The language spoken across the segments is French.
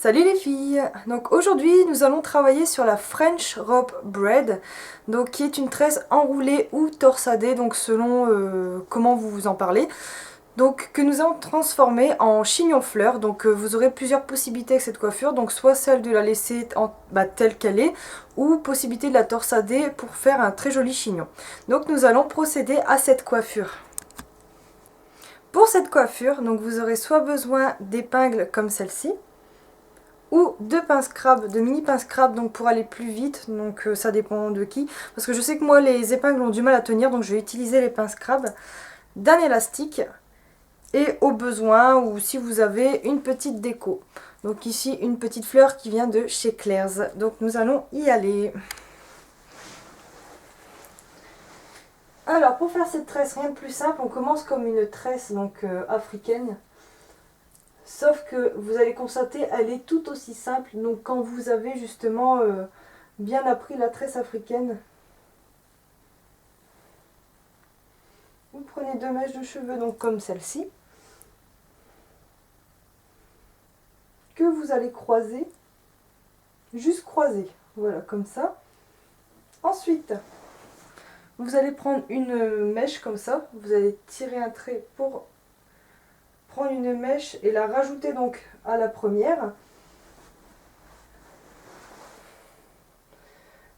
Salut les filles! Donc aujourd'hui nous allons travailler sur la French Rope Braid, donc qui est une tresse enroulée ou torsadée, donc selon comment vous vous en parlez. Donc que nous allons transformer en chignon fleur. Donc vous aurez plusieurs possibilités avec cette coiffure, donc soit celle de la laisser telle qu'elle est, ou possibilité de la torsader pour faire un très joli chignon. Donc nous allons procéder à cette coiffure. Pour cette coiffure, donc vous aurez soit besoin d'épingles comme celle-ci, ou de pinces crabes, de mini pinces crabes, donc pour aller plus vite, donc ça dépend de qui, parce que je sais que moi les épingles ont du mal à tenir, donc je vais utiliser les pinces crabes, d'un élastique, et au besoin, ou si vous avez une petite déco. Donc ici une petite fleur qui vient de chez Claire's, donc nous allons y aller. Alors pour faire cette tresse, rien de plus simple, on commence comme une tresse donc africaine. Sauf que vous allez constater, elle est tout aussi simple. Donc quand vous avez justement bien appris la tresse africaine, vous prenez deux mèches de cheveux, donc comme celle-ci, que vous allez croiser, juste croiser, voilà, comme ça. Ensuite, vous allez prendre une mèche comme ça, vous allez tirer un trait pour prendre une mèche et la rajouter donc à la première.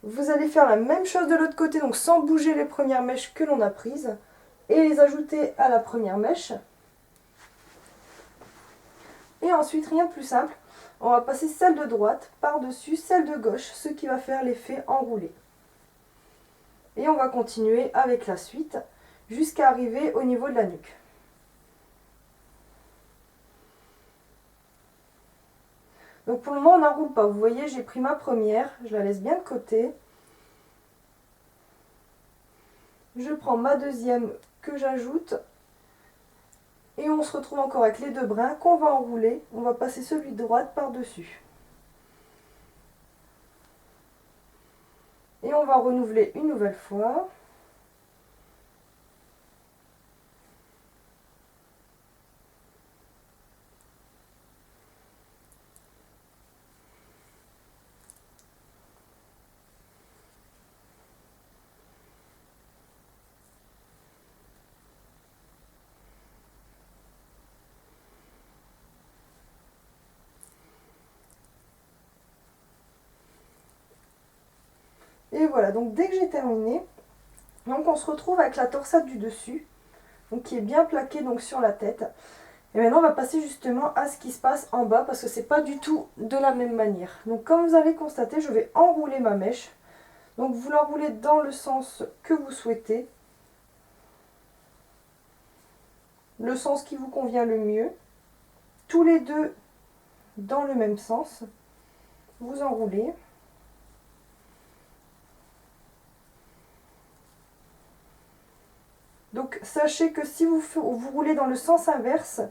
Vous allez faire la même chose de l'autre côté, donc sans bouger les premières mèches que l'on a prises, et les ajouter à la première mèche. Et ensuite, rien de plus simple, on va passer celle de droite par-dessus celle de gauche, ce qui va faire l'effet enroulé. Et on va continuer avec la suite, jusqu'à arriver au niveau de la nuque. Donc pour le moment, on n'enroule pas. Vous voyez, j'ai pris ma première, je la laisse bien de côté. Je prends ma deuxième que j'ajoute. Et on se retrouve encore avec les deux brins qu'on va enrouler. On va passer celui de droite par-dessus. Et on va renouveler une nouvelle fois. Et voilà, donc dès que j'ai terminé, donc on se retrouve avec la torsade du dessus, donc qui est bien plaquée donc sur la tête. Et maintenant on va passer justement à ce qui se passe en bas, parce que c'est pas du tout de la même manière. Donc comme vous avez constaté, je vais enrouler ma mèche. Donc vous l'enroulez dans le sens que vous souhaitez, le sens qui vous convient le mieux, tous les deux dans le même sens. Vous enroulez. Donc sachez que si vous roulez dans le sens inverse,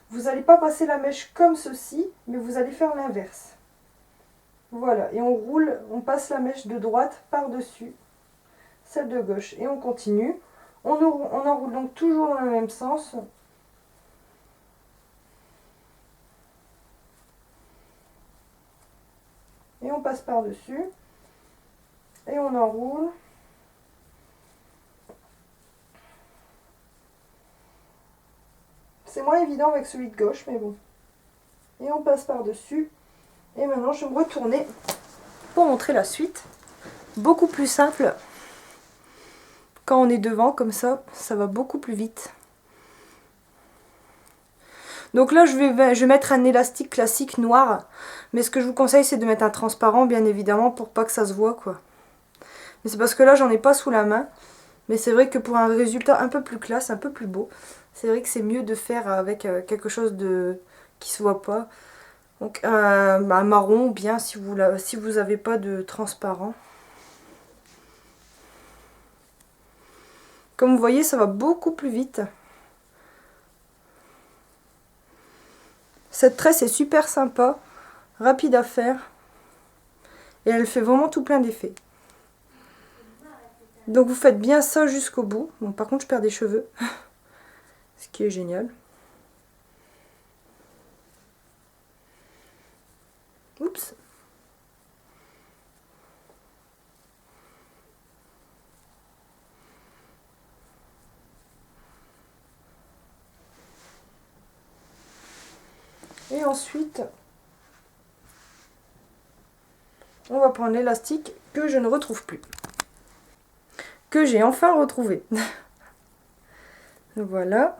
vous n'allez pas passer la mèche comme ceci, mais vous allez faire l'inverse. Voilà, et on roule, on passe la mèche de droite par-dessus celle de gauche. Et on continue. On enroule donc toujours dans le même sens. Et on passe par-dessus. Et on enroule. C'est moins évident avec celui de gauche, mais bon. Et on passe par-dessus. Et maintenant, je vais me retourner pour montrer la suite. Beaucoup plus simple. Quand on est devant, comme ça va beaucoup plus vite. Donc là, je vais mettre un élastique classique noir. Mais ce que je vous conseille, c'est de mettre un transparent, bien évidemment, pour pas que ça se voit, quoi. Mais c'est parce que là, j'en ai pas sous la main. Mais c'est vrai que pour un résultat un peu plus classe, un peu plus beau, c'est vrai que c'est mieux de faire avec quelque chose qui se voit pas. Donc un marron, bien si vous n'avez pas de transparent. Comme vous voyez, ça va beaucoup plus vite. Cette tresse est super sympa, rapide à faire. Et elle fait vraiment tout plein d'effets. Donc vous faites bien ça jusqu'au bout. Bon, par contre, je perds des cheveux. Ce qui est génial. Oups. Et ensuite, on va prendre l'élastique que je ne retrouve plus. Que j'ai enfin retrouvé. Voilà.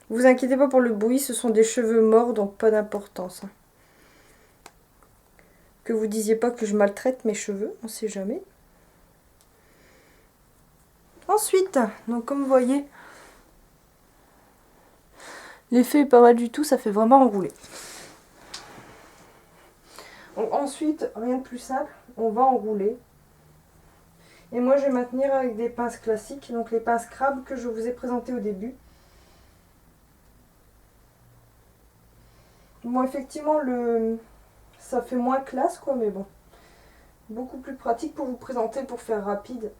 Vous inquiétez pas pour le bruit, ce sont des cheveux morts, donc pas d'importance. Que vous disiez pas que je maltraite mes cheveux, on sait jamais. Ensuite, donc comme vous voyez, l'effet est pas mal du tout, ça fait vraiment enrouler. Donc ensuite, rien de plus simple, on va enrouler. Et moi je vais maintenir avec des pinces classiques, donc les pinces crabe que je vous ai présentées au début. Bon, effectivement, ça fait moins classe, quoi, mais bon. Beaucoup plus pratique pour vous présenter, pour faire rapide.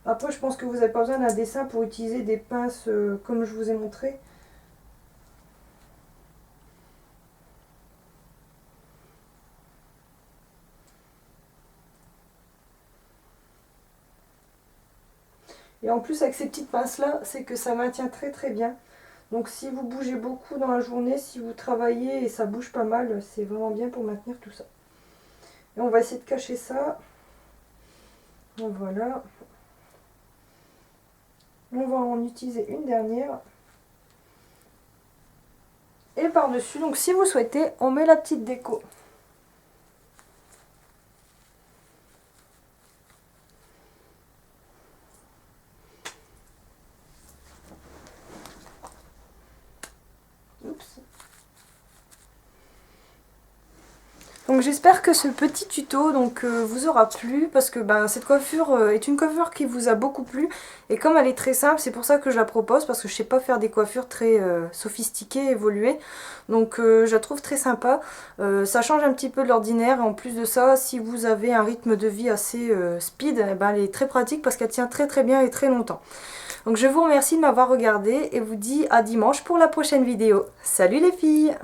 Après, je pense que vous n'avez pas besoin d'un dessin pour utiliser des pinces comme je vous ai montré. Et en plus, avec ces petites pinces-là, c'est que ça maintient très très bien. Donc si vous bougez beaucoup dans la journée, si vous travaillez et ça bouge pas mal, c'est vraiment bien pour maintenir tout ça. Et on va essayer de cacher ça. Donc voilà. On va en utiliser une dernière. Et par-dessus, donc si vous souhaitez, on met la petite déco. Oups. Donc j'espère que ce petit tuto vous aura plu, parce que cette coiffure est une coiffure qui vous a beaucoup plu, et comme elle est très simple, c'est pour ça que je la propose, parce que je sais pas faire des coiffures très sophistiquées, évoluées, donc je la trouve très sympa. Ça change un petit peu de l'ordinaire, et en plus de ça, si vous avez un rythme de vie assez speed, elle est très pratique parce qu'elle tient très très bien et très longtemps. Donc je vous remercie de m'avoir regardé et vous dis à dimanche pour la prochaine vidéo. Salut les filles!